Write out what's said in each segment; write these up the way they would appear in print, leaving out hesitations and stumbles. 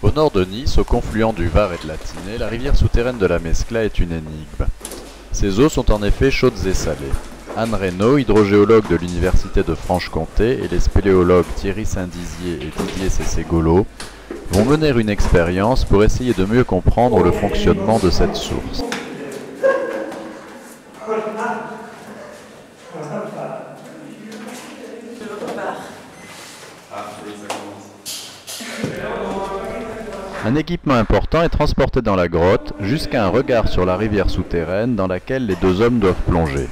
Au nord de Nice, au confluent du Var et de la Tinée, la rivière souterraine de la Mescla est une énigme. Ses eaux sont en effet chaudes et salées. Anne Reynaud, hydrogéologue de l'Université de Franche-Comté, et les spéléologues Thierry Saint-Dizier et Didier Cessé-Golo vont mener une expérience pour essayer de mieux comprendre le fonctionnement de cette source. Un équipement important est transporté dans la grotte jusqu'à un regard sur la rivière souterraine dans laquelle les deux hommes doivent plonger.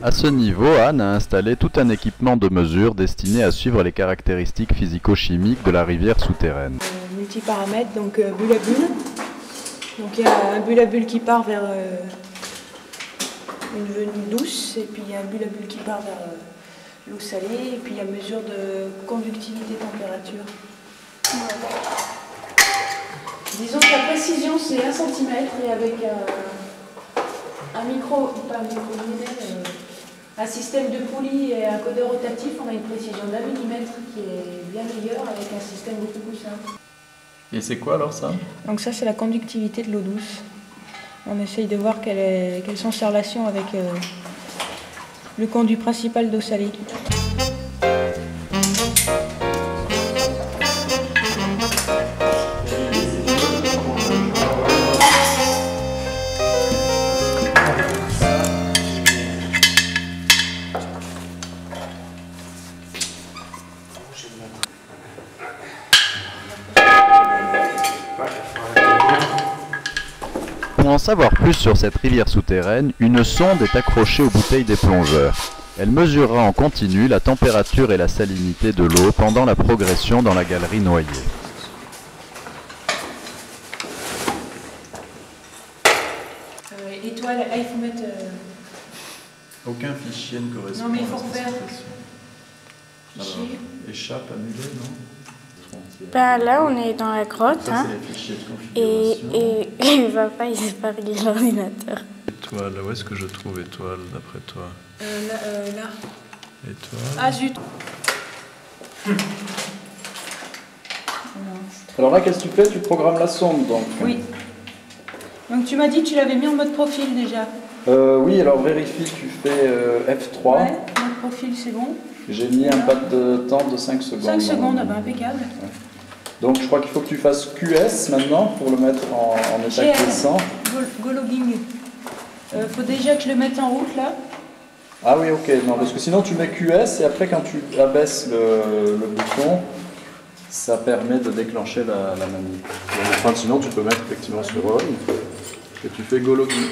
À ce niveau, Anne a installé tout un équipement de mesure destiné à suivre les caractéristiques physico-chimiques de la rivière souterraine. Multiparamètres, donc bulle à bulle. Donc il y a un bulle à bulle qui part vers une venue douce, et puis il y a un bulle à bulle qui part vers l'eau salée, et puis il y a mesure de conductivité température. Voilà. Disons que la précision c'est 1 cm, et avec un système de poulie et un codeur rotatif, on a une précision d'1 millimètre qui est bien meilleure avec un système beaucoup plus simple. Et c'est quoi alors ça? Donc ça c'est la conductivité de l'eau douce. On essaye de voir quelles sont ses relations avec le conduit principal d'eau salée. Pour en savoir plus sur cette rivière souterraine, une sonde est accrochée aux bouteilles des plongeurs. Elle mesurera en continu la température et la salinité de l'eau pendant la progression dans la galerie noyée. Étoile, là il faut mettre... Aucun fichier ne correspond. Non mais il faut refaire. Fichier. Échappe, annulé, non? Ben là, on est dans la grotte, Ça, hein, c'est les fichiers de configuration. et papa, il s'est pas réglé l'ordinateur. Étoile, où est-ce que je trouve étoile d'après toi? Là. Étoile. Ah zut. Alors là, qu'est-ce que tu fais? Tu programmes la sonde, donc. Oui. Donc tu m'as dit que tu l'avais mis en mode profil déjà. Oui, alors vérifie, tu fais F3. Ouais, mode profil c'est bon. J'ai mis un pas de temps de 5 secondes. 5 secondes, ah ben, impeccable. Ouais. Donc je crois qu'il faut que tu fasses QS maintenant pour le mettre en état crescent. Go logging. Faut déjà que je le mette en route là. Ah oui, ok, non, parce que sinon tu mets QS et après quand tu abaisses le bouton, ça permet de déclencher la manip. Enfin, sinon tu peux mettre effectivement sur on et tu fais Go logging.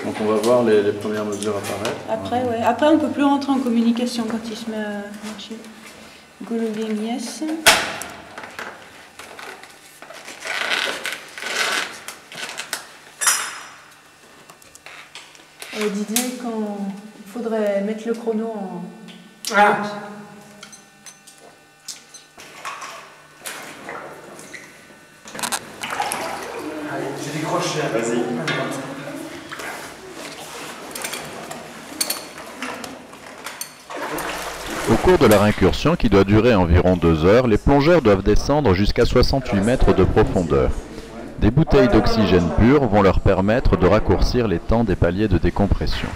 Donc on va voir les premières mesures apparaître. Après, ouais. Après on ne peut plus rentrer en communication quand il se met à marcher. Go logging, yes. Didier, quand il faudrait mettre le chrono en... Ah. Allez, j'ai décroché. Vas-y. Au cours de leur incursion, qui doit durer environ 2 heures, les plongeurs doivent descendre jusqu'à 68 mètres de profondeur. Des bouteilles d'oxygène pur vont leur permettre de raccourcir les temps des paliers de décompression.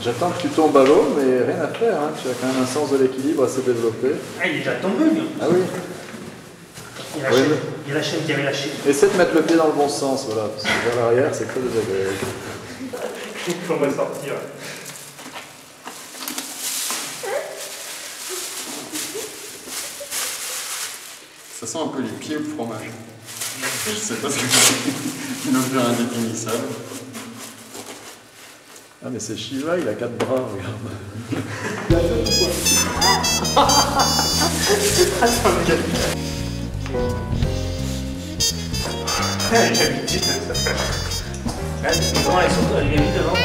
J'attends que tu tombes à l'eau, mais rien à faire, hein. Tu as quand même un sens de l'équilibre assez développé. Ah, il est déjà tombé, lui. Ah oui. Il y a la chaîne qui avait lâché. Essaie de mettre le pied dans le bon sens, voilà, parce que vers l'arrière, c'est très désagréable. On va sortir. Ça sent un peu les pieds au fromage. Je sais pas ce que c'est. Une odeur indéfinissable. Ah mais c'est Shiva, il a 4 bras, regarde. J'ai l'habitude de ça. Devant, elle est mis devant.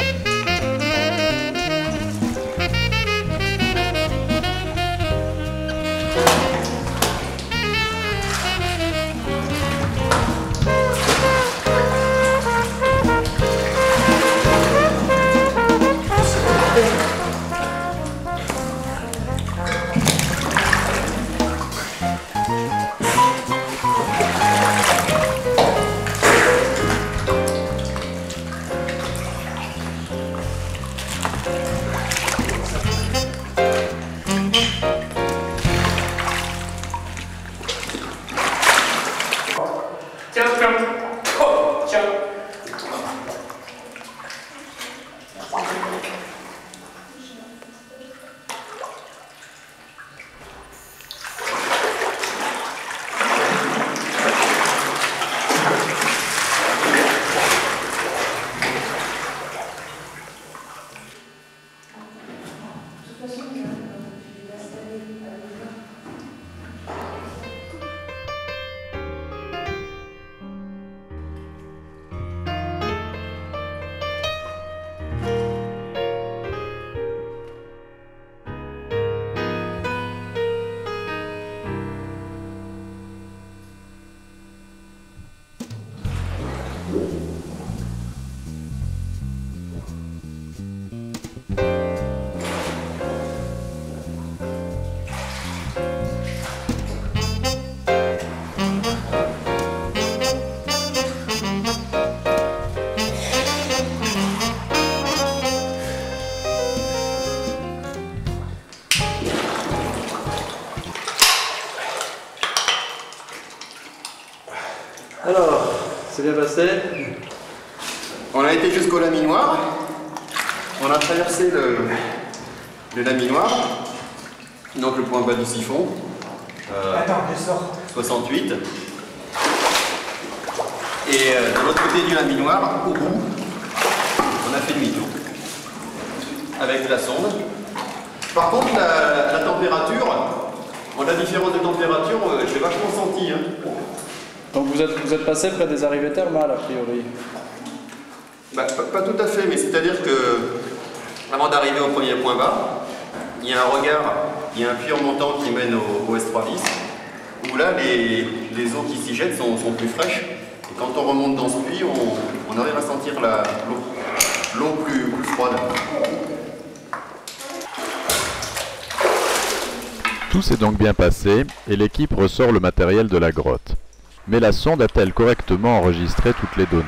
Alors, c'est bien passé? On a été jusqu'au laminoir. On a traversé le laminoir, donc le point bas du siphon. Attends, je sors. 68. Et de l'autre côté du laminoir, au bout, on a fait demi-tour avec la sonde. Par contre, la température, la différence de température, je l'ai vachement senti. Hein. Donc vous êtes passé près des arrivées thermales, a priori? Bah, pas tout à fait, mais c'est-à-dire que avant d'arriver au premier point bas, il y a un regard, il y a un puits remontant qui mène au S3bis, où là, les eaux qui s'y jettent sont plus fraîches. Et quand on remonte dans ce puits, on arrive à sentir l'eau plus froide. Tout s'est donc bien passé et l'équipe ressort le matériel de la grotte. Mais la sonde a-t-elle correctement enregistré toutes les données?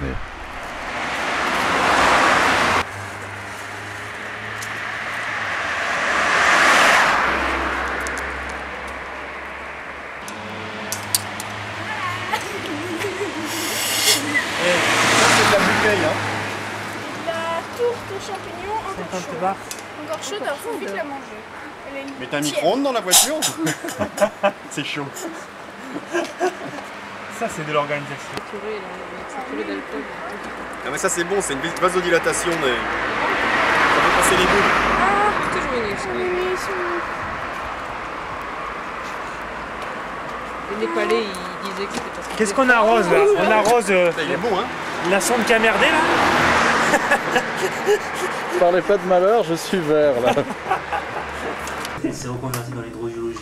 C'est de la bouteille, hein. La tourte aux champignons encore chaude, alors faut vite la manger. Elle a une Mais t'as un micro-ondes dans la voiture? C'est chaud. Ça, c'est de l'organisation. Ah mais ça c'est bon, c'est une vasodilatation. Ça fait passer les boules. Ah, toujours une Les Népalais, ils disaient que c'était parce que... Qu'est-ce qu'on arrose là? On arrose Il est bon, hein. la sonde qui a merdé là? Je parlais pas de malheur, je suis vert là. Il s'est reconverti dans l'hydrobiologie.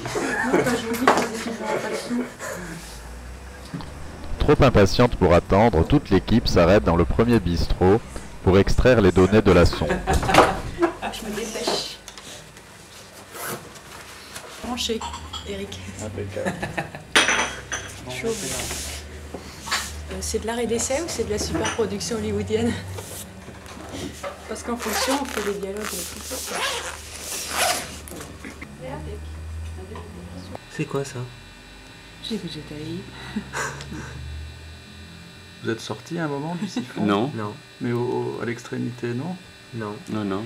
Trop impatiente pour attendre, toute l'équipe s'arrête dans le premier bistrot pour extraire les données de la sonde. Je me dépêche. Branché, Eric. Impeccable. Chaud. C'est de l'arrêt d'essai ou c'est de la superproduction hollywoodienne? Parce qu'en fonction, on fait des dialogues et tout ça. C'est quoi ça? J'ai vu que j'étais allée. Vous êtes sorti à un moment du siphon? Non. Non. Mais à l'extrémité, non? Non. Non.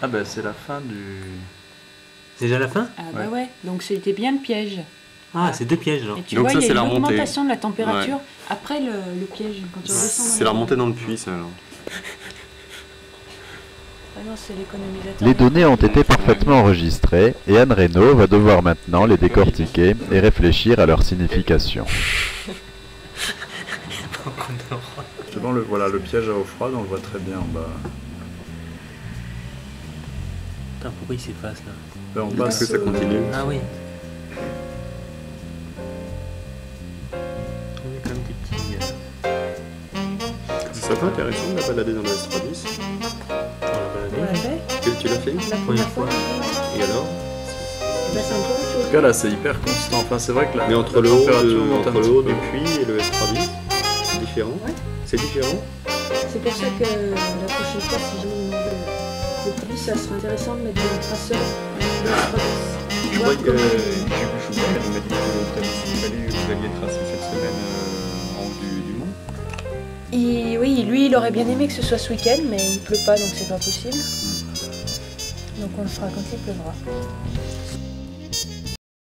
Ah ben c'est la fin du... C'est déjà la fin? Ah bah ouais, donc c'était bien le piège. Ah, c'est deux pièges alors. Et tu Donc vois, ça, il y c'est a la une remontée. augmentation de la température après le piège, quand tu redescends dans C'est la remontée dans le puits, ça alors. Ah non, c'est l'économisateur. Les données ont été parfaitement enregistrées et Anne Reynaud va devoir maintenant les décortiquer et réfléchir à leur signification. Justement, voilà, le piège à eau froide, on le voit très bien en bas. Putain, pourquoi il s'efface là? Là, on Parce passe... que ça continue. Ah oui. On est quand même des petits... C'est pas intéressant de la balader dans le S3bis. On l'a baladé. Tu l'as fait? La première fois. Et alors? En tout cas, là, c'est hyper constant. Enfin, c'est vrai que Mais entre le haut du puits et le S3bis, c'est différent. Ouais. C'est différent. C'est pour ça que la prochaine fois, si je me demande le puits, ça serait intéressant de mettre un traceur de S3bis. Je crois que Julien elle m'a dit que vous alliez tracer cette semaine en haut du mont. Oui, lui, il aurait bien aimé que ce soit ce week-end, mais il pleut pas, donc c'est pas possible. Donc on le fera quand il pleuvra.